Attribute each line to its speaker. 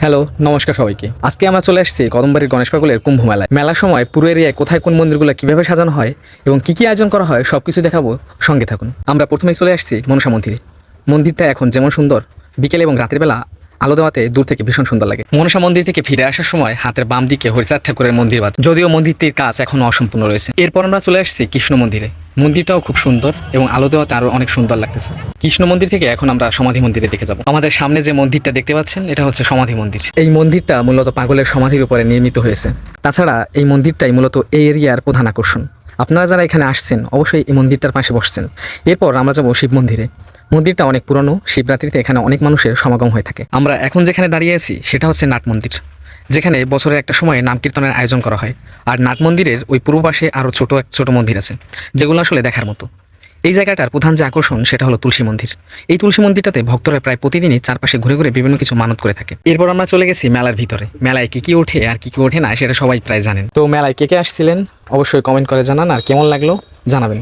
Speaker 1: Hello, নমস্কার সবাইকে। আজকে আমরা চলে আসছি কদমবাড়ির গণেশ পাগলের কুম্ভ মেলায়। মেলার সময় পুরো এরিয়ায় কোথায় কোন মন্দিরগুলো কিভাবে সাজানো হয় এবং কি আয়োজন করা হয় সবকিছু দেখাবো, সঙ্গে থাকুন। আমরা প্রথমেই চলে আসছি মনসা মন্দিরে। মন্দিরটা এখন যেমন সুন্দর, বিকেল এবং রাতের বেলা আলো দেওয়াতে দূর থেকে ভীষণ সুন্দর লাগে। মনসা মন্দির থেকে ফিরে আসার সময় হাতের বাম দিকে হরিচাঁদ ঠাকুরের মন্দির বাদ, যদিও মন্দিরটির কাজ এখনো অসম্পূর্ণ রয়েছে। এরপর আমরা চলে আসছি কৃষ্ণ মন্দিরে। মন্দিরটাও খুব সুন্দর এবং আলো দেওয়াতে আরো অনেক সুন্দর লাগতেছে। কৃষ্ণ মন্দির থেকে এখন আমরা সমাধি মন্দিরে দেখে যাব। আমাদের সামনে যে মন্দিরটা দেখতে পাচ্ছেন, এটা হচ্ছে সমাধি মন্দির। এই মন্দিরটা মূলত পাগলের সমাধির উপরে নির্মিত হয়েছে। তাছাড়া এই মন্দিরটাই মূলত এই এরিয়ার প্রধান আকর্ষণ। আপনারা যারা এখানে আসছেন অবশ্যই এই মন্দিরটার পাশে বসছেন। এরপর আমরা যাবো শিব মন্দিরে। মন্দিরটা অনেক পুরনো, শিবরাত্রিতে এখানে অনেক মানুষের সমাগম হয়ে থাকে। আমরা এখন যেখানে দাঁড়িয়ে আছি সেটা হচ্ছে নাট মন্দির, যেখানে বছরের একটা সময় নাম কীর্তনের আয়োজন করা হয়। আর নাট মন্দিরের ওই পূর্ব পাশে আরও ছোট মন্দির আছে, যেগুলো আসলে দেখার মতো। এই জায়গাটার প্রধান যে আকর্ষণ সেটা হলো তুলসী মন্দির। এই তুলসী মন্দিরটাতে ভক্তরা প্রায় প্রতিদিনই চারপাশে ঘুরে ঘুরে বিভিন্ন কিছু মানত করে থাকে। এরপর আমরা চলে গেছি মেলার ভিতরে। মেলায় কি ওঠে আর কি ওঠে না সেটা সবাই প্রায় জানেন। তো মেলায় কে আসছিলেন অবশ্যই কমেন্ট করে জানান, আর কেমন লাগলো জানাবেন।